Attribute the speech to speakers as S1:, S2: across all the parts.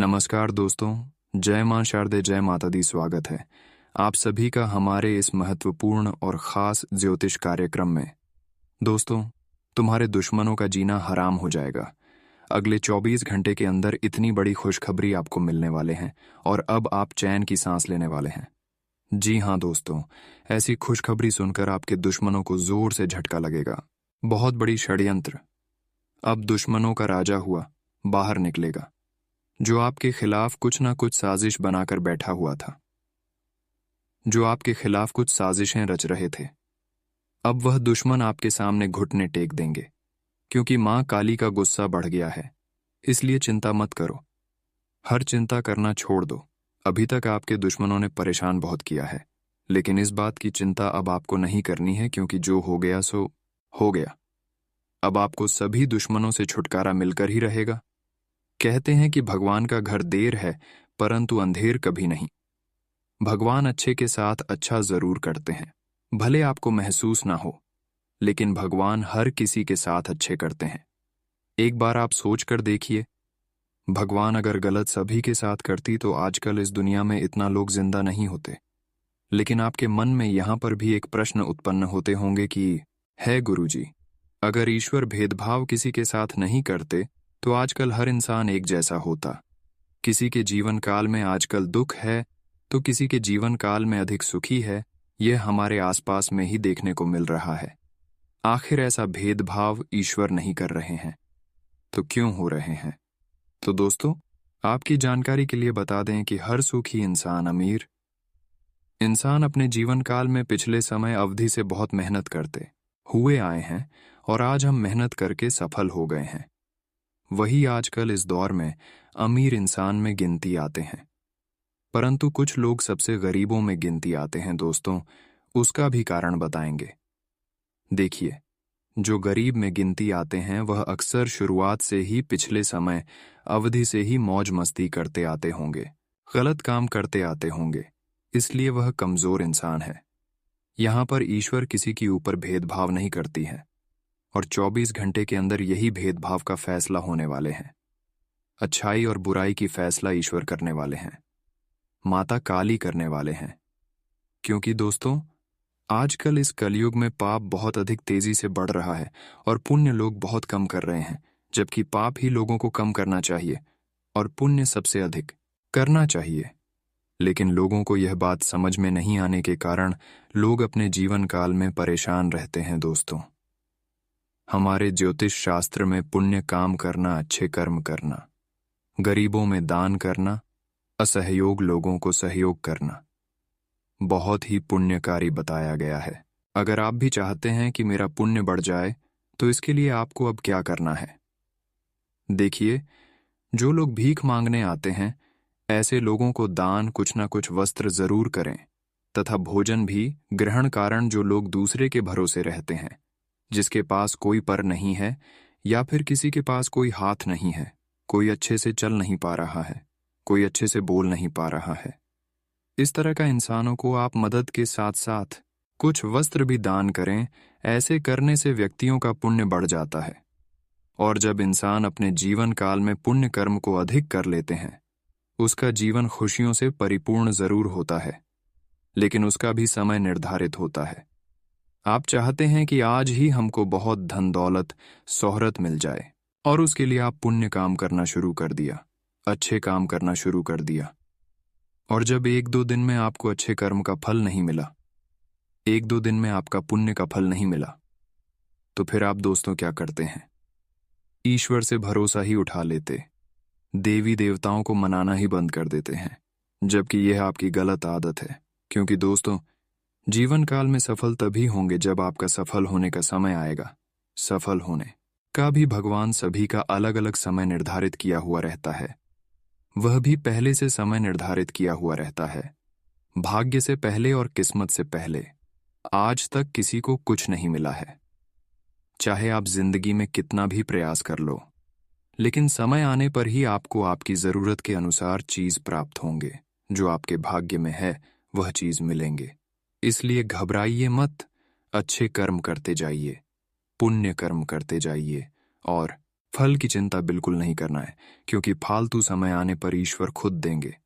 S1: नमस्कार दोस्तों, जय मां शारदे, जय माता दी। स्वागत है आप सभी का हमारे इस महत्वपूर्ण और ख़ास ज्योतिष कार्यक्रम में। दोस्तों, तुम्हारे दुश्मनों का जीना हराम हो जाएगा। अगले 24 घंटे के अंदर इतनी बड़ी खुशखबरी आपको मिलने वाले हैं और अब आप चैन की सांस लेने वाले हैं। जी हाँ दोस्तों, ऐसी खुशखबरी सुनकर आपके दुश्मनों को जोर से झटका लगेगा। बहुत बड़ी षड्यंत्र अब दुश्मनों का राजा हुआ बाहर निकलेगा, जो आपके खिलाफ कुछ ना कुछ साजिश बनाकर बैठा हुआ था, जो आपके खिलाफ कुछ साजिशें रच रहे थे। अब वह दुश्मन आपके सामने घुटने टेक देंगे, क्योंकि मां काली का गुस्सा बढ़ गया है। इसलिए चिंता मत करो, हर चिंता करना छोड़ दो। अभी तक आपके दुश्मनों ने परेशान बहुत किया है, लेकिन इस बात की चिंता अब आपको नहीं करनी है, क्योंकि जो हो गया सो हो गया। अब आपको सभी दुश्मनों से छुटकारा मिलकर ही रहेगा। कहते हैं कि भगवान का घर देर है, परंतु अंधेर कभी नहीं। भगवान अच्छे के साथ अच्छा जरूर करते हैं, भले आपको महसूस ना हो, लेकिन भगवान हर किसी के साथ अच्छे करते हैं। एक बार आप सोच कर देखिए, भगवान अगर गलत सभी के साथ करती तो आजकल इस दुनिया में इतना लोग जिंदा नहीं होते। लेकिन आपके मन में यहां पर भी एक प्रश्न उत्पन्न होते होंगे कि है गुरुजी, अगर ईश्वर भेदभाव किसी के साथ नहीं करते तो आजकल हर इंसान एक जैसा होता। किसी के जीवन काल में आजकल दुख है तो किसी के जीवन काल में अधिक सुखी है। यह हमारे आसपास में ही देखने को मिल रहा है। आखिर ऐसा भेदभाव ईश्वर नहीं कर रहे हैं तो क्यों हो रहे हैं? तो दोस्तों, आपकी जानकारी के लिए बता दें कि हर सुखी इंसान, अमीर इंसान अपने जीवन काल में पिछले समय अवधि से बहुत मेहनत करते हुए आए हैं और आज हम मेहनत करके सफल हो गए हैं। वही आजकल इस दौर में अमीर इंसान में गिनती आते हैं, परंतु कुछ लोग सबसे गरीबों में गिनती आते हैं। दोस्तों, उसका भी कारण बताएंगे। देखिए, जो गरीब में गिनती आते हैं वह अक्सर शुरुआत से ही पिछले समय अवधि से ही मौज मस्ती करते आते होंगे, गलत काम करते आते होंगे, इसलिए वह कमजोर इंसान है। यहां पर ईश्वर किसी के ऊपर भेदभाव नहीं करती है और 24 घंटे के अंदर यही भेदभाव का फैसला होने वाले हैं। अच्छाई और बुराई की फैसला ईश्वर करने वाले हैं, माता काली करने वाले हैं। क्योंकि दोस्तों, आजकल इस कलयुग में पाप बहुत अधिक तेजी से बढ़ रहा है और पुण्य लोग बहुत कम कर रहे हैं, जबकि पाप ही लोगों को कम करना चाहिए और पुण्य सबसे अधिक करना चाहिए। लेकिन लोगों को यह बात समझ में नहीं आने के कारण लोग अपने जीवन काल में परेशान रहते हैं। दोस्तों, हमारे ज्योतिष शास्त्र में पुण्य काम करना, अच्छे कर्म करना, गरीबों में दान करना, असहयोग लोगों को सहयोग करना बहुत ही पुण्यकारी बताया गया है। अगर आप भी चाहते हैं कि मेरा पुण्य बढ़ जाए तो इसके लिए आपको अब क्या करना है? देखिए, जो लोग भीख मांगने आते हैं ऐसे लोगों को दान, कुछ ना कुछ वस्त्र जरूर करें, तथा भोजन भी ग्रहण। कारण जो लोग दूसरे के भरोसे रहते हैं, जिसके पास कोई पर नहीं है या फिर किसी के पास कोई हाथ नहीं है, कोई अच्छे से चल नहीं पा रहा है, कोई अच्छे से बोल नहीं पा रहा है, इस तरह का इंसानों को आप मदद के साथ साथ कुछ वस्त्र भी दान करें। ऐसे करने से व्यक्तियों का पुण्य बढ़ जाता है और जब इंसान अपने जीवन काल में पुण्य कर्म को अधिक कर लेते हैं, उसका जीवन खुशियों से परिपूर्ण जरूर होता है, लेकिन उसका भी समय निर्धारित होता है। आप चाहते हैं कि आज ही हमको बहुत धन दौलत शोहरत मिल जाए और उसके लिए आप पुण्य काम करना शुरू कर दिया, अच्छे काम करना शुरू कर दिया। और जब 1-2 दिन में आपको अच्छे कर्म का फल नहीं मिला, 1-2 दिन में आपका पुण्य का फल नहीं मिला, तो फिर आप दोस्तों क्या करते हैं? ईश्वर से भरोसा ही उठा लेते, देवी देवताओं को मनाना ही बंद कर देते हैं, जबकि यह आपकी गलत आदत है। क्योंकि दोस्तों, जीवन काल में सफल तभी होंगे जब आपका सफल होने का समय आएगा। सफल होने का भी भगवान सभी का अलग अलग समय निर्धारित किया हुआ रहता है, वह भी पहले से समय निर्धारित किया हुआ रहता है। भाग्य से पहले और किस्मत से पहले आज तक किसी को कुछ नहीं मिला है। चाहे आप जिंदगी में कितना भी प्रयास कर लो, लेकिन समय आने पर ही आपको आपकी जरूरत के अनुसार चीज प्राप्त होंगे। जो आपके भाग्य में है वह चीज मिलेंगे। इसलिए घबराइए मत, अच्छे कर्म करते जाइए, पुण्य कर्म करते जाइए और फल की चिंता बिल्कुल नहीं करना है, क्योंकि फालतू समय आने पर ईश्वर खुद देंगे।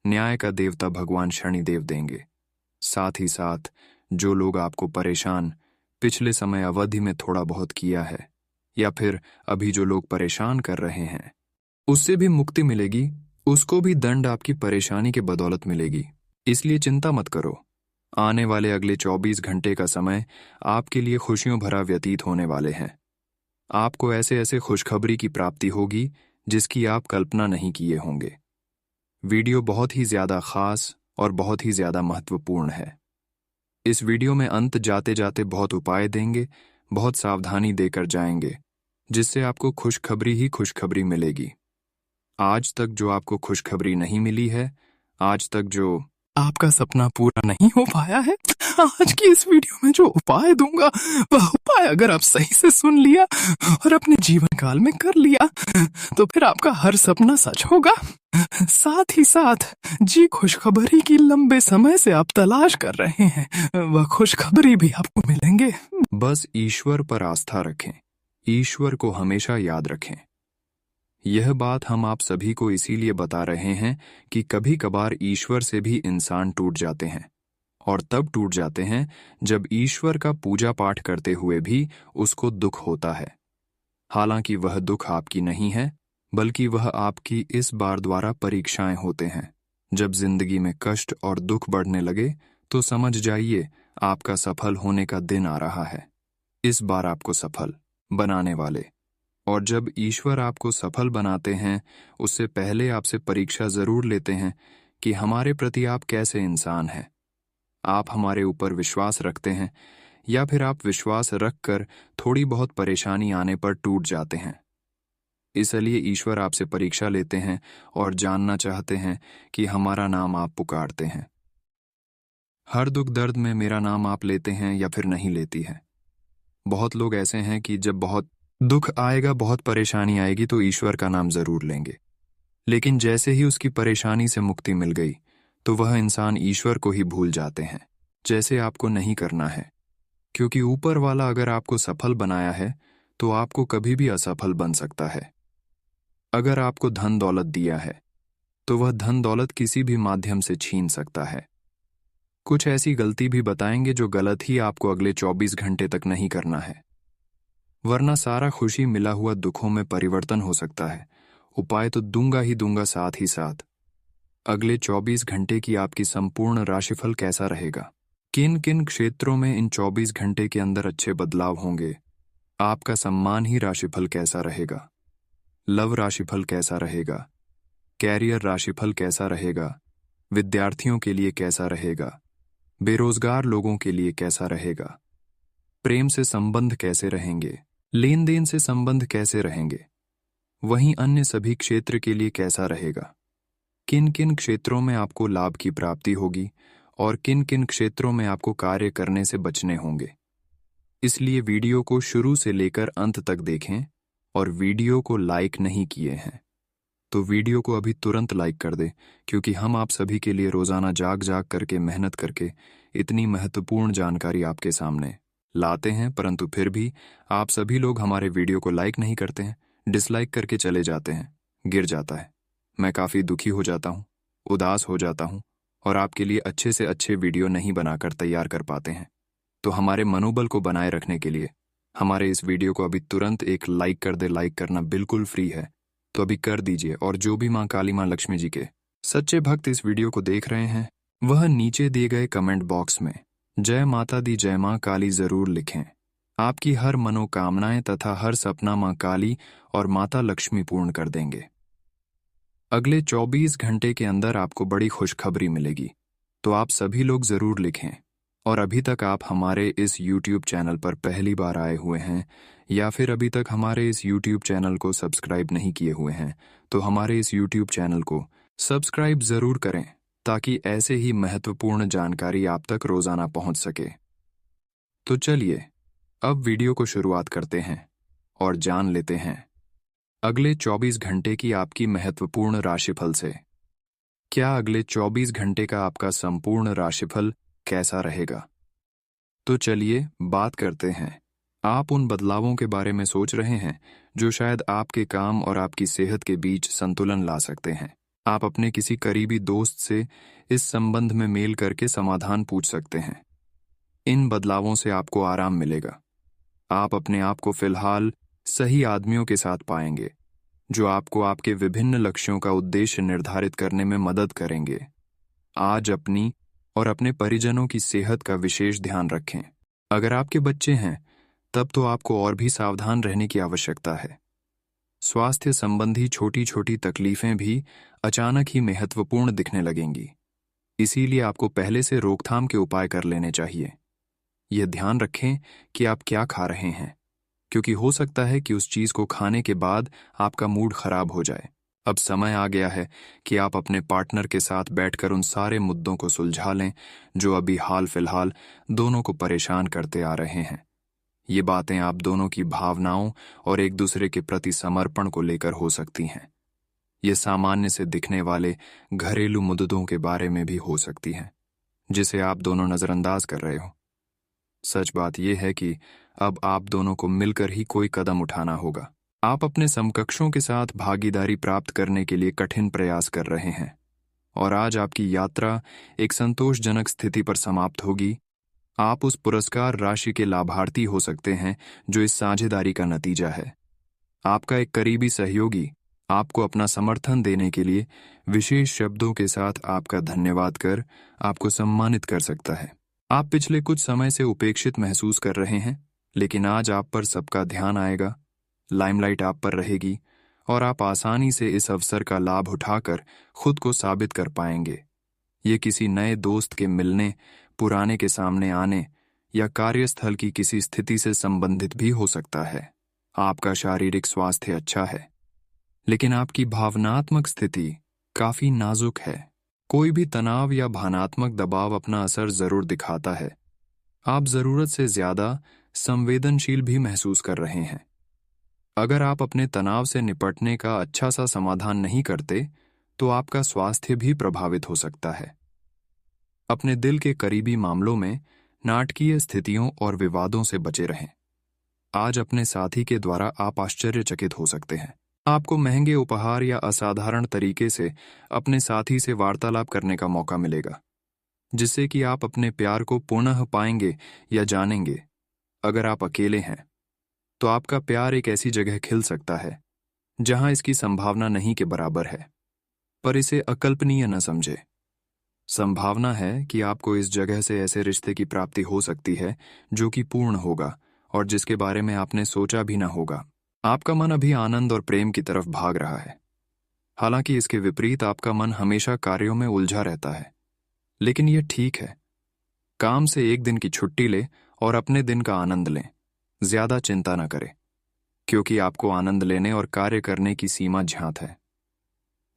S1: न्याय का देवता भगवान शनिदेव देंगे। साथ ही साथ जो लोग आपको परेशान पिछले समय अवधि में थोड़ा बहुत किया है, या फिर अभी जो लोग परेशान कर रहे हैं, उससे भी मुक्ति मिलेगी। उसको भी दंड आपकी परेशानी के बदौलत मिलेगी। इसलिए चिंता मत करो। आने वाले अगले 24 घंटे का समय आपके लिए खुशियों भरा व्यतीत होने वाले हैं। आपको ऐसे ऐसे खुशखबरी की प्राप्ति होगी जिसकी आप कल्पना नहीं किए होंगे। वीडियो बहुत ही ज्यादा खास और बहुत ही ज्यादा महत्वपूर्ण है। इस वीडियो में अंत जाते जाते बहुत उपाय देंगे, बहुत सावधानी देकर जाएंगे, जिससे आपको खुशखबरी ही खुशखबरी मिलेगी। आज तक जो आपको खुशखबरी नहीं मिली है, आज तक जो आपका सपना पूरा नहीं हो पाया है, आज की इस वीडियो में जो उपाय दूंगा, वह उपाय अगर आप सही से सुन लिया और अपने जीवन काल में कर लिया, तो फिर आपका हर सपना सच होगा। साथ ही साथ जी खुशखबरी की लंबे समय से आप तलाश कर रहे हैं, वह खुशखबरी भी आपको मिलेंगे। बस ईश्वर पर आस्था रखें, ईश्वर को हमेशा याद रखें। यह बात हम आप सभी को इसीलिए बता रहे हैं कि कभी कभार ईश्वर से भी इंसान टूट जाते हैं, और तब टूट जाते हैं जब ईश्वर का पूजा पाठ करते हुए भी उसको दुख होता है। हालांकि वह दुख आपकी नहीं है, बल्कि वह आपकी इस बार द्वारा परीक्षाएं होते हैं। जब जिंदगी में कष्ट और दुख बढ़ने लगे तो समझ जाइए आपका सफल होने का दिन आ रहा है। इस बार आपको सफल बनाने वाले, और जब ईश्वर आपको सफल बनाते हैं उससे पहले आपसे परीक्षा जरूर लेते हैं कि हमारे प्रति आप कैसे इंसान हैं। आप हमारे ऊपर विश्वास रखते हैं, या फिर आप विश्वास रखकर थोड़ी बहुत परेशानी आने पर टूट जाते हैं। इसलिए ईश्वर आपसे परीक्षा लेते हैं और जानना चाहते हैं कि हमारा नाम आप पुकारते हैं। हर दुख दर्द में मेरा नाम आप लेते हैं या फिर नहीं लेती है। बहुत लोग ऐसे हैं कि जब बहुत दुख आएगा, बहुत परेशानी आएगी, तो ईश्वर का नाम जरूर लेंगे, लेकिन जैसे ही उसकी परेशानी से मुक्ति मिल गई तो वह इंसान ईश्वर को ही भूल जाते हैं। जैसे आपको नहीं करना है, क्योंकि ऊपर वाला अगर आपको सफल बनाया है तो आपको कभी भी असफल बन सकता है। अगर आपको धन दौलत दिया है तो वह धन दौलत किसी भी माध्यम से छीन सकता है। कुछ ऐसी गलती भी बताएंगे जो गलत ही आपको अगले 24 घंटे तक नहीं करना है, वरना सारा खुशी मिला हुआ दुखों में परिवर्तन हो सकता है। उपाय तो दूंगा ही दूंगा, साथ ही साथ अगले 24 घंटे की आपकी संपूर्ण राशिफल कैसा रहेगा, किन किन क्षेत्रों में इन 24 घंटे के अंदर अच्छे बदलाव होंगे, आपका सम्मान ही राशिफल कैसा रहेगा, लव राशिफल कैसा रहेगा, कैरियर राशिफल कैसा रहेगा, विद्यार्थियों के लिए कैसा रहेगा, बेरोजगार लोगों के लिए कैसा रहेगा, प्रेम से संबंध कैसे रहेंगे, लेन देन से संबंध कैसे रहेंगे, वहीं अन्य सभी क्षेत्र के लिए कैसा रहेगा, किन किन क्षेत्रों में आपको लाभ की प्राप्ति होगी और किन किन क्षेत्रों में आपको कार्य करने से बचने होंगे। इसलिए वीडियो को शुरू से लेकर अंत तक देखें, और वीडियो को लाइक नहीं किए हैं तो वीडियो को अभी तुरंत लाइक कर दें, क्योंकि हम आप सभी के लिए रोजाना जाग जाग करके मेहनत करके इतनी महत्वपूर्ण जानकारी आपके सामने लाते हैं, परंतु फिर भी आप सभी लोग हमारे वीडियो को लाइक नहीं करते हैं, डिसलाइक करके चले जाते हैं, गिर जाता है। मैं काफ़ी दुखी हो जाता हूँ, उदास हो जाता हूँ, और आपके लिए अच्छे से अच्छे वीडियो नहीं बनाकर तैयार कर पाते हैं। तो हमारे मनोबल को बनाए रखने के लिए हमारे इस वीडियो को अभी तुरंत एक लाइक कर दे। लाइक करना बिल्कुल फ्री है, तो अभी कर दीजिए। और जो भी माँ काली, माँ लक्ष्मी जी के सच्चे भक्त इस वीडियो को देख रहे हैं, वह नीचे दिए गए कमेंट बॉक्स में जय माता दी, जय माँ काली जरूर लिखें। आपकी हर मनोकामनाएं तथा हर सपना माँ काली और माता लक्ष्मी पूर्ण कर देंगे। अगले 24 घंटे के अंदर आपको बड़ी खुशखबरी मिलेगी, तो आप सभी लोग जरूर लिखें। और अभी तक आप हमारे इस YouTube चैनल पर पहली बार आए हुए हैं, या फिर अभी तक हमारे इस YouTube चैनल को सब्सक्राइब नहीं किए हुए हैं, तो हमारे इस YouTube चैनल को सब्सक्राइब जरूर करें, ताकि ऐसे ही महत्वपूर्ण जानकारी आप तक रोजाना पहुंच सके। तो चलिए अब वीडियो को शुरुआत करते हैं और जान लेते हैं अगले 24 घंटे की आपकी महत्वपूर्ण राशिफल से। क्या अगले 24 घंटे का आपका संपूर्ण राशिफल कैसा रहेगा? तो चलिए बात करते हैं। आप उन बदलावों के बारे में सोच रहे हैं जो शायद आपके काम और आपकी सेहत के बीच संतुलन ला सकते हैं। आप अपने किसी करीबी दोस्त से इस संबंध में मेल करके समाधान पूछ सकते हैं। इन बदलावों से आपको आराम मिलेगा। आप अपने आप को फिलहाल सही आदमियों के साथ पाएंगे, जो आपको आपके विभिन्न लक्ष्यों का उद्देश्य निर्धारित करने में मदद करेंगे। आज अपनी और अपने परिजनों की सेहत का विशेष ध्यान रखें। अगर आपके बच्चे हैं, तब तो आपको और भी सावधान रहने की आवश्यकता है। स्वास्थ्य संबंधी छोटी छोटी तकलीफें भी अचानक ही महत्वपूर्ण दिखने लगेंगी। इसीलिए आपको पहले से रोकथाम के उपाय कर लेने चाहिए। यह ध्यान रखें कि आप क्या खा रहे हैं, क्योंकि हो सकता है कि उस चीज को खाने के बाद आपका मूड खराब हो जाए। अब समय आ गया है कि आप अपने पार्टनर के साथ बैठकर उन सारे मुद्दों को सुलझा लें जो अभी हाल फिलहाल दोनों को परेशान करते आ रहे हैं। ये बातें आप दोनों की भावनाओं और एक दूसरे के प्रति समर्पण को लेकर हो सकती हैं। ये सामान्य से दिखने वाले घरेलू मुद्दों के बारे में भी हो सकती हैं, जिसे आप दोनों नजरअंदाज कर रहे हो। सच बात यह है कि अब आप दोनों को मिलकर ही कोई कदम उठाना होगा। आप अपने समकक्षों के साथ भागीदारी प्राप्त करने के लिए कठिन प्रयास कर रहे हैं, और आज आपकी यात्रा एक संतोषजनक स्थिति पर समाप्त होगी। आप उस पुरस्कार राशि के लाभार्थी हो सकते हैं जो इस साझेदारी का नतीजा है। आपका एक करीबी सहयोगी आपको अपना समर्थन देने के लिए विशेष शब्दों के साथ आपका धन्यवाद कर आपको सम्मानित कर सकता है। आप पिछले कुछ समय से उपेक्षित महसूस कर रहे हैं, लेकिन आज आप पर सबका ध्यान आएगा, लाइमलाइट आप पर रहेगी, और आप आसानी से इस अवसर का लाभ उठाकर खुद को साबित कर पाएंगे। ये किसी नए दोस्त के मिलने, पुराने के सामने आने या कार्यस्थल की किसी स्थिति से संबंधित भी हो सकता है। आपका शारीरिक स्वास्थ्य अच्छा है, लेकिन आपकी भावनात्मक स्थिति काफी नाजुक है। कोई भी तनाव या भावनात्मक दबाव अपना असर जरूर दिखाता है। आप जरूरत से ज्यादा संवेदनशील भी महसूस कर रहे हैं। अगर आप अपने तनाव से निपटने का अच्छा सा समाधान नहीं करते, तो आपका स्वास्थ्य भी प्रभावित हो सकता है। अपने दिल के करीबी मामलों में नाटकीय स्थितियों और विवादों से बचे रहें। आज अपने साथी के द्वारा आप आश्चर्यचकित हो सकते हैं। आपको महंगे उपहार या असाधारण तरीके से अपने साथी से वार्तालाप करने का मौका मिलेगा, जिससे कि आप अपने प्यार को पुनः पाएंगे या जानेंगे। अगर आप अकेले हैं, तो आपका प्यार एक ऐसी जगह खिल सकता है जहां इसकी संभावना नहीं के बराबर है, पर इसे अकल्पनीय न समझे। संभावना है कि आपको इस जगह से ऐसे रिश्ते की प्राप्ति हो सकती है जो कि पूर्ण होगा और जिसके बारे में आपने सोचा भी ना होगा। आपका मन अभी आनंद और प्रेम की तरफ भाग रहा है। हालांकि इसके विपरीत आपका मन हमेशा कार्यों में उलझा रहता है, लेकिन यह ठीक है। काम से एक दिन की छुट्टी ले और अपने दिन का आनंद लें। ज्यादा चिंता न करें, क्योंकि आपको आनंद लेने और कार्य करने की सीमा ज्ञात है।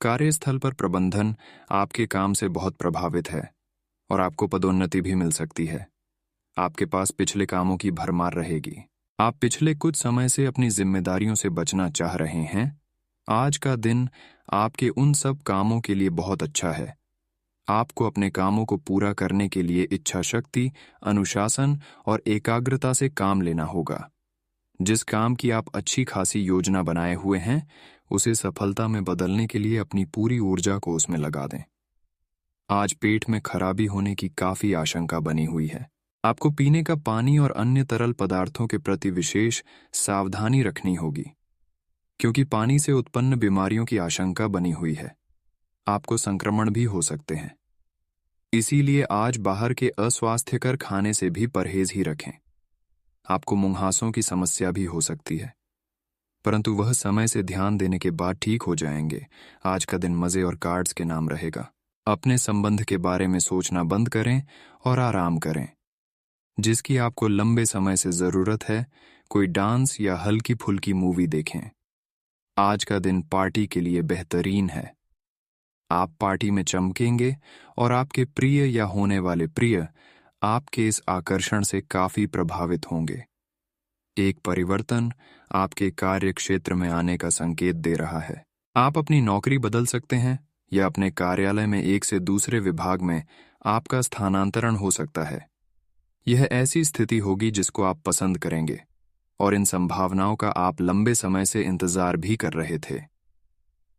S1: कार्यस्थल पर प्रबंधन आपके काम से बहुत प्रभावित है और आपको पदोन्नति भी मिल सकती है। आपके पास पिछले कामों की भरमार रहेगी। आप पिछले कुछ समय से अपनी जिम्मेदारियों से बचना चाह रहे हैं। आज का दिन आपके उन सब कामों के लिए बहुत अच्छा है। आपको अपने कामों को पूरा करने के लिए इच्छा शक्ति, अनुशासन और एकाग्रता से काम लेना होगा। जिस काम की आप अच्छी खासी योजना बनाए हुए हैं, उसे सफलता में बदलने के लिए अपनी पूरी ऊर्जा को उसमें लगा दें। आज पेट में खराबी होने की काफी आशंका बनी हुई है। आपको पीने का पानी और अन्य तरल पदार्थों के प्रति विशेष सावधानी रखनी होगी, क्योंकि पानी से उत्पन्न बीमारियों की आशंका बनी हुई है। आपको संक्रमण भी हो सकते हैं। इसीलिए आज बाहर के अस्वास्थ्यकर खाने से भी परहेज ही रखें। आपको मुंहासों की समस्या भी हो सकती है, परंतु वह समय से ध्यान देने के बाद ठीक हो जाएंगे। आज का दिन मजे और कार्ड्स के नाम रहेगा। अपने संबंध के बारे में सोचना बंद करें और आराम करें। जिसकी आपको लंबे समय से जरूरत है, कोई डांस या हल्की फुल्की मूवी देखें। आज का दिन पार्टी के लिए बेहतरीन है। आप पार्टी में चमकेंगे और आपके प्रिय या होने वाले प्रिय आपके इस आकर्षण से काफी प्रभावित होंगे। एक परिवर्तन आपके कार्य क्षेत्र में आने का संकेत दे रहा है। आप अपनी नौकरी बदल सकते हैं या अपने कार्यालय में एक से दूसरे विभाग में आपका स्थानांतरण हो सकता है। यह ऐसी स्थिति होगी जिसको आप पसंद करेंगे। और इन संभावनाओं का आप लंबे समय से इंतजार भी कर रहे थे।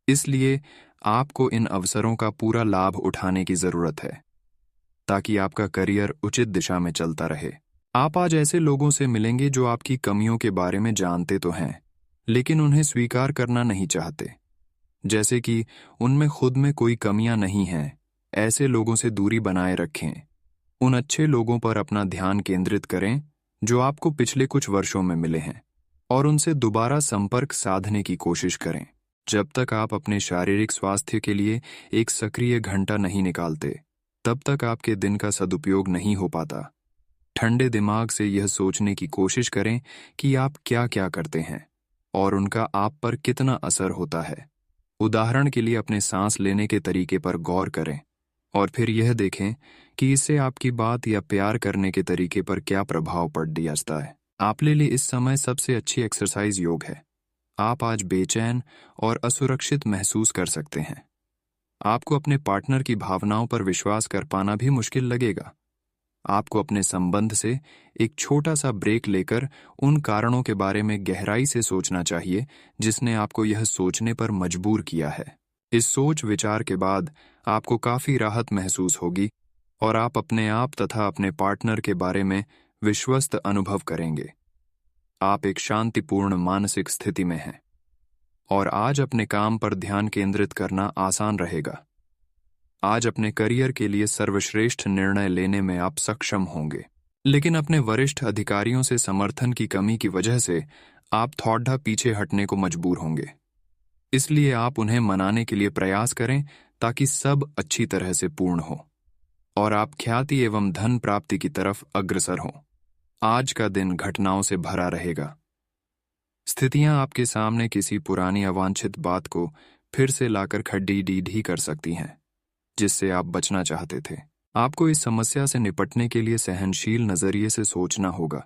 S1: इसलिए आपको इन अवसरों का पूरा लाभ उठाने की जरूरत है ताकि आपका करियर उचित दिशा में चलता रहे। आप आज ऐसे लोगों से मिलेंगे जो आपकी कमियों के बारे में जानते तो हैं, लेकिन उन्हें स्वीकार करना नहीं चाहते, जैसे कि उनमें खुद में कोई कमियां नहीं हैं। ऐसे लोगों से दूरी बनाए रखें। उन अच्छे लोगों पर अपना ध्यान केंद्रित करें जो आपको पिछले कुछ वर्षों में मिले हैं, और उनसे दोबारा संपर्क साधने की कोशिश करें। जब तक आप अपने शारीरिक स्वास्थ्य के लिए एक सक्रिय घंटा नहीं निकालते, तब तक आपके दिन का सदुपयोग नहीं हो पाता। ठंडे दिमाग से यह सोचने की कोशिश करें कि आप क्या क्या करते हैं और उनका आप पर कितना असर होता है। उदाहरण के लिए अपने सांस लेने के तरीके पर गौर करें और फिर यह देखें कि इससे आपकी बात या प्यार करने के तरीके पर क्या प्रभाव पड़ जाता है। आपके लिए इस समय सबसे अच्छी एक्सरसाइज योग है। आप आज बेचैन और असुरक्षित महसूस कर सकते हैं। आपको अपने पार्टनर की भावनाओं पर विश्वास कर पाना भी मुश्किल लगेगा। आपको अपने संबंध से एक छोटा सा ब्रेक लेकर उन कारणों के बारे में गहराई से सोचना चाहिए जिसने आपको यह सोचने पर मजबूर किया है। इस सोच विचार के बाद आपको काफी राहत महसूस होगी और आप अपने आप तथा अपने पार्टनर के बारे में विश्वस्त अनुभव करेंगे। आप एक शांतिपूर्ण मानसिक स्थिति में हैं और आज अपने काम पर ध्यान केंद्रित करना आसान रहेगा। आज अपने करियर के लिए सर्वश्रेष्ठ निर्णय लेने में आप सक्षम होंगे, लेकिन अपने वरिष्ठ अधिकारियों से समर्थन की कमी की वजह से आप थोड़ा पीछे हटने को मजबूर होंगे। इसलिए आप उन्हें मनाने के लिए प्रयास करें ताकि सब अच्छी तरह से पूर्ण हो और आप ख्याति एवं धन प्राप्ति की तरफ अग्रसर हों। आज का दिन घटनाओं से भरा रहेगा। स्थितियां आपके सामने किसी पुरानी अवांछित बात को फिर से लाकर खड़ी कर सकती हैं जिससे आप बचना चाहते थे। आपको इस समस्या से निपटने के लिए सहनशील नजरिए से सोचना होगा,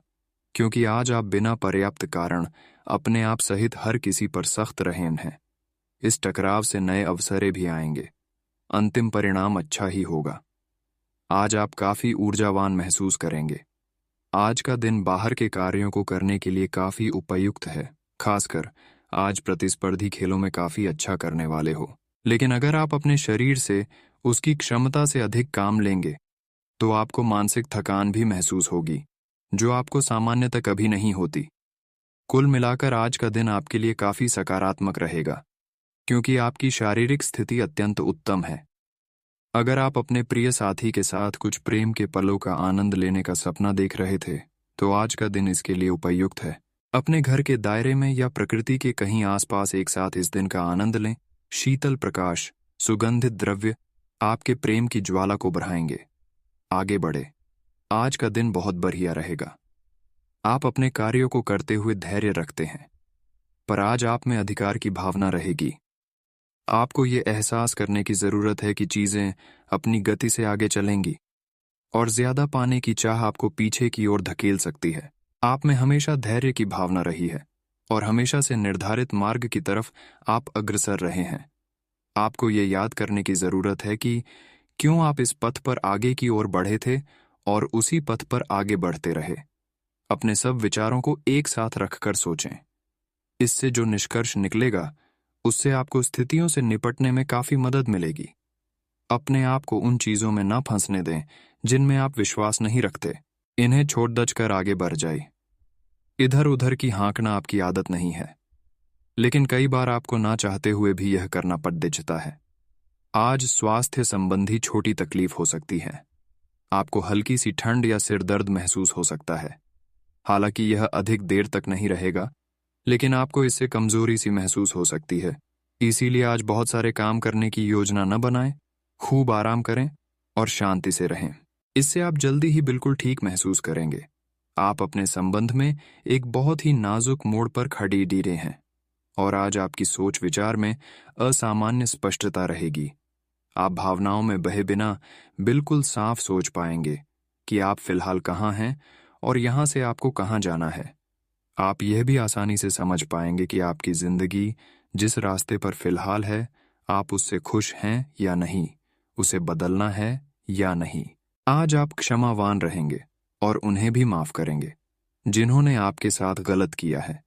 S1: क्योंकि आज आप बिना पर्याप्त कारण अपने आप सहित हर किसी पर सख्त रहे हैं। इस टकराव से नए अवसरें भी आएंगे। अंतिम परिणाम अच्छा ही होगा। आज आप काफी ऊर्जावान महसूस करेंगे। आज का दिन बाहर के कार्यों को करने के लिए काफी उपयुक्त है, खासकर आज प्रतिस्पर्धी खेलों में काफी अच्छा करने वाले हो। लेकिन अगर आप अपने शरीर से उसकी क्षमता से अधिक काम लेंगे तो आपको मानसिक थकान भी महसूस होगी, जो आपको सामान्यतः कभी नहीं होती। कुल मिलाकर आज का दिन आपके लिए काफी सकारात्मक रहेगा, क्योंकि आपकी शारीरिक स्थिति अत्यंत उत्तम है। अगर आप अपने प्रिय साथी के साथ कुछ प्रेम के पलों का आनंद लेने का सपना देख रहे थे, तो आज का दिन इसके लिए उपयुक्त है। अपने घर के दायरे में या प्रकृति के कहीं आसपास एक साथ इस दिन का आनंद लें। शीतल प्रकाश, सुगंधित द्रव्य आपके प्रेम की ज्वाला को बढ़ाएंगे। आगे बढ़े। आज का दिन बहुत बढ़िया रहेगा। आप अपने कार्यों को करते हुए धैर्य रखते हैं, पर आज आप में अधिकार की भावना रहेगी। आपको ये एहसास करने की जरूरत है कि चीजें अपनी गति से आगे चलेंगी और ज्यादा पाने की चाह आपको पीछे की ओर धकेल सकती है। आप में हमेशा धैर्य की भावना रही है और हमेशा से निर्धारित मार्ग की तरफ आप अग्रसर रहे हैं। आपको ये याद करने की जरूरत है कि क्यों आप इस पथ पर आगे की ओर बढ़े थे और उसी पथ पर आगे बढ़ते रहे। अपने सब विचारों को एक साथ रखकर सोचें। इससे जो निष्कर्ष निकलेगा उससे आपको स्थितियों से निपटने में काफी मदद मिलेगी। अपने आप को उन चीजों में ना फंसने दें जिनमें आप विश्वास नहीं रखते। इन्हें छोड़ दच कर आगे बढ़ जाए। इधर उधर की हाँकना आपकी आदत नहीं है, लेकिन कई बार आपको ना चाहते हुए भी यह करना पड़ जाता है। आज स्वास्थ्य संबंधी छोटी तकलीफ हो सकती है। आपको हल्की सी ठंड या सिर दर्द महसूस हो सकता है। हालांकि यह अधिक देर तक नहीं रहेगा, लेकिन आपको इससे कमजोरी सी महसूस हो सकती है। इसीलिए आज बहुत सारे काम करने की योजना न बनाएं, खूब आराम करें और शांति से रहें। इससे आप जल्दी ही बिल्कुल ठीक महसूस करेंगे। आप अपने संबंध में एक बहुत ही नाजुक मोड़ पर खड़ी हैं और आज आपकी सोच विचार में असामान्य स्पष्टता रहेगी। आप भावनाओं में बहे बिना बिल्कुल साफ सोच पाएंगे कि आप फिलहाल कहाँ हैं और यहाँ से आपको कहाँ जाना है। आप यह भी आसानी से समझ पाएंगे कि आपकी जिंदगी जिस रास्ते पर फिलहाल है, आप उससे खुश हैं या नहीं, उसे बदलना है या नहीं। आज आप क्षमावान रहेंगे और उन्हें भी माफ करेंगे। जिन्होंने आपके साथ गलत किया है,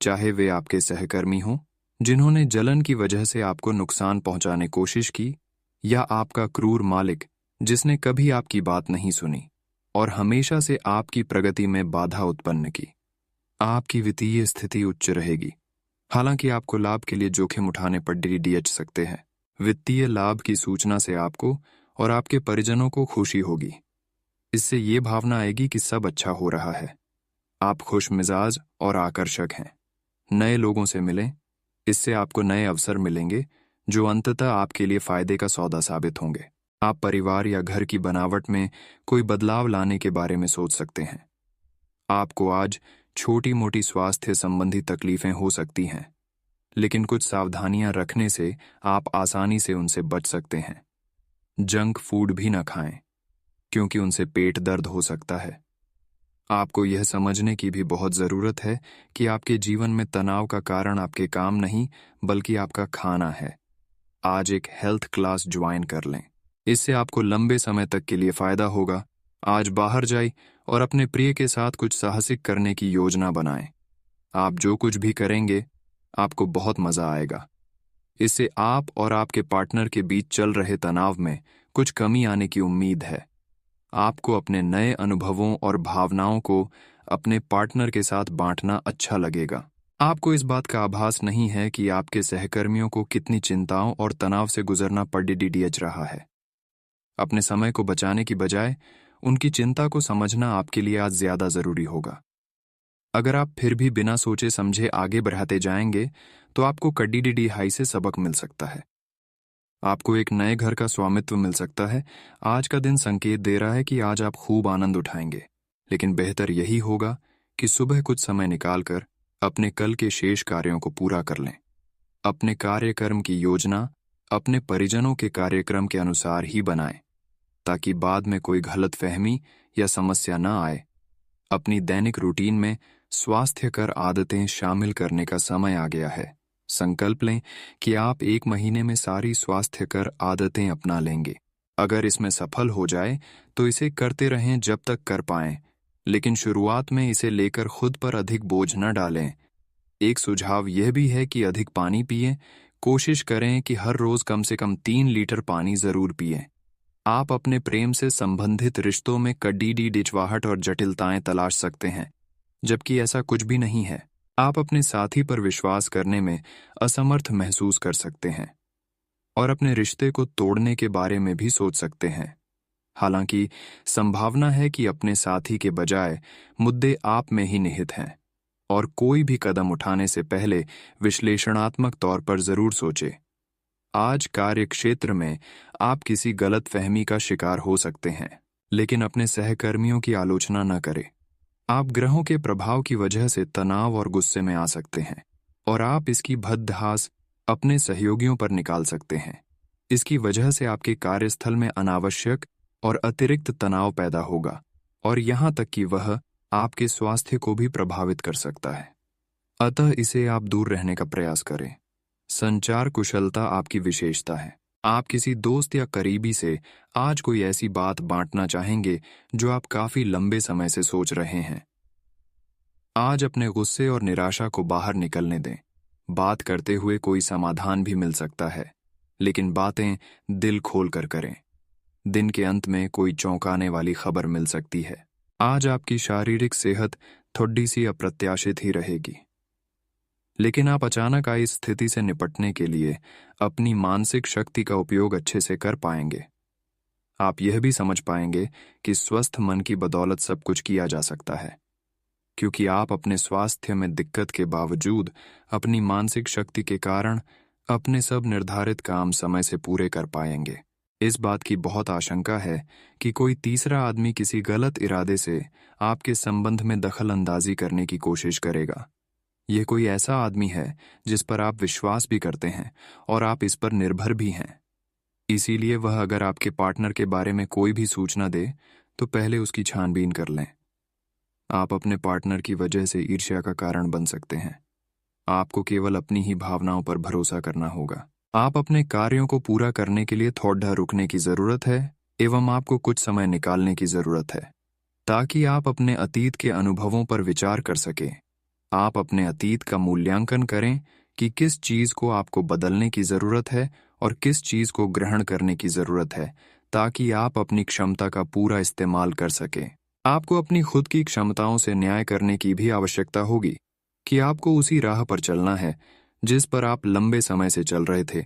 S1: चाहे वे आपके सहकर्मी हों जिन्होंने जलन की वजह से आपको नुकसान पहुंचाने कोशिश की, या आपका क्रूर मालिक जिसने कभी आपकी बात नहीं सुनी और हमेशा से आपकी प्रगति में बाधा उत्पन्न की। आपकी वित्तीय स्थिति उच्च रहेगी, हालांकि आपको लाभ के लिए जोखिम उठाने पर डीडीएच सकते हैं। वित्तीय लाभ की सूचना से आपको और आपके परिजनों को खुशी होगी। इससे ये भावना आएगी कि सब अच्छा हो रहा है। आप खुश मिजाज और आकर्षक हैं। नए लोगों से मिलें, इससे आपको नए अवसर मिलेंगे जो अंततः आपके लिए फायदे का सौदा साबित होंगे। आप परिवार या घर की बनावट में कोई बदलाव लाने के बारे में सोच सकते हैं। आपको आज छोटी मोटी स्वास्थ्य संबंधी तकलीफें हो सकती हैं, लेकिन कुछ सावधानियां रखने से आप आसानी से उनसे बच सकते हैं। जंक फूड भी न खाएं, क्योंकि उनसे पेट दर्द हो सकता है। आपको यह समझने की भी बहुत ज़रूरत है कि आपके जीवन में तनाव का कारण आपके काम नहीं, बल्कि आपका खाना है। आज एक हेल्थ क्लास ज्वाइन कर लें, इससे आपको लंबे समय तक के लिए फ़ायदा होगा। आज बाहर जाएं और अपने प्रिय के साथ कुछ साहसिक करने की योजना बनाएं। आप जो कुछ भी करेंगे, आपको बहुत मज़ा आएगा। इससे आप और आपके पार्टनर के बीच चल रहे तनाव में कुछ कमी आने की उम्मीद है। आपको अपने नए अनुभवों और भावनाओं को अपने पार्टनर के साथ बांटना अच्छा लगेगा। आपको इस बात का आभास नहीं है कि आपके सहकर्मियों को कितनी चिंताओं और तनाव से गुजरना पड़ डीडीएच रहा है। अपने समय को बचाने की बजाय उनकी चिंता को समझना आपके लिए आज ज्यादा जरूरी होगा। अगर आप फिर भी बिना सोचे समझे आगे बढ़ाते जाएंगे, तो आपको कड्डी हाई से सबक मिल सकता है। आपको एक नए घर का स्वामित्व मिल सकता है। आज का दिन संकेत दे रहा है कि आज आप खूब आनंद उठाएंगे, लेकिन बेहतर यही होगा कि सुबह कुछ समय निकालकर अपने कल के शेष कार्यों को पूरा कर लें। अपने कार्यक्रम की योजना अपने परिजनों के कार्यक्रम के अनुसार ही बनाएं, ताकि बाद में कोई गलतफहमी या समस्या न आए। अपनी दैनिक रूटीन में स्वास्थ्यकर आदतें शामिल करने का समय आ गया है। संकल्प लें कि आप 1 महीने में सारी स्वास्थ्यकर आदतें अपना लेंगे। अगर इसमें सफल हो जाए तो इसे करते रहें जब तक कर पाएं, लेकिन शुरुआत में इसे लेकर खुद पर अधिक बोझ न डालें। एक सुझाव यह भी है कि अधिक पानी पिएं। कोशिश करें कि हर रोज कम से कम 3 लीटर पानी जरूर पिएं। आप अपने प्रेम से संबंधित रिश्तों में कड्डी डिचवाहट और जटिलताएं तलाश सकते हैं, जबकि ऐसा कुछ भी नहीं है। आप अपने साथी पर विश्वास करने में असमर्थ महसूस कर सकते हैं और अपने रिश्ते को तोड़ने के बारे में भी सोच सकते हैं। हालांकि संभावना है कि अपने साथी के बजाय मुद्दे आप में ही निहित हैं, और कोई भी कदम उठाने से पहले विश्लेषणात्मक तौर पर जरूर सोचें। आज कार्य क्षेत्र में आप किसी गलत फहमी का शिकार हो सकते हैं, लेकिन अपने सहकर्मियों की आलोचना न करें। आप ग्रहों के प्रभाव की वजह से तनाव और गुस्से में आ सकते हैं, और आप इसकी भद्दहास अपने सहयोगियों पर निकाल सकते हैं। इसकी वजह से आपके कार्यस्थल में अनावश्यक और अतिरिक्त तनाव पैदा होगा, और यहाँ तक कि वह आपके स्वास्थ्य को भी प्रभावित कर सकता है। अतः इसे आप दूर रहने का प्रयास करें। संचार कुशलता आपकी विशेषता है। आप किसी दोस्त या करीबी से आज कोई ऐसी बात बांटना चाहेंगे जो आप काफी लंबे समय से सोच रहे हैं। आज अपने गुस्से और निराशा को बाहर निकलने दें। बात करते हुए कोई समाधान भी मिल सकता है, लेकिन बातें दिल खोल कर करें। दिन के अंत में कोई चौंकाने वाली खबर मिल सकती है। आज आपकी शारीरिक सेहत थोड़ी सी अप्रत्याशित ही रहेगी, लेकिन आप अचानक आई स्थिति से निपटने के लिए अपनी मानसिक शक्ति का उपयोग अच्छे से कर पाएंगे। आप यह भी समझ पाएंगे कि स्वस्थ मन की बदौलत सब कुछ किया जा सकता है, क्योंकि आप अपने स्वास्थ्य में दिक्कत के बावजूद अपनी मानसिक शक्ति के कारण अपने सब निर्धारित काम समय से पूरे कर पाएंगे। इस बात की बहुत आशंका है कि कोई तीसरा आदमी किसी गलत इरादे से आपके संबंध में दखल अंदाजी करने की कोशिश करेगा। यह कोई ऐसा आदमी है जिस पर आप विश्वास भी करते हैं और आप इस पर निर्भर भी हैं। इसीलिए वह अगर आपके पार्टनर के बारे में कोई भी सूचना दे तो पहले उसकी छानबीन कर लें। आप अपने पार्टनर की वजह से ईर्ष्या का कारण बन सकते हैं। आपको केवल अपनी ही भावनाओं पर भरोसा करना होगा। आप अपने कार्यों को पूरा करने के लिए थोड़ा रुकने की जरूरत है, एवं आपको कुछ समय निकालने की जरूरत है। ताकि आप अपने अतीत के अनुभवों पर विचार कर सकें। आप अपने अतीत का मूल्यांकन करें कि किस चीज को आपको बदलने की जरूरत है और किस चीज को ग्रहण करने की जरूरत है, ताकि आप अपनी क्षमता का पूरा इस्तेमाल कर सकें। आपको अपनी खुद की क्षमताओं से न्याय करने की भी आवश्यकता होगी कि आपको उसी राह पर चलना है जिस पर आप लंबे समय से चल रहे थे।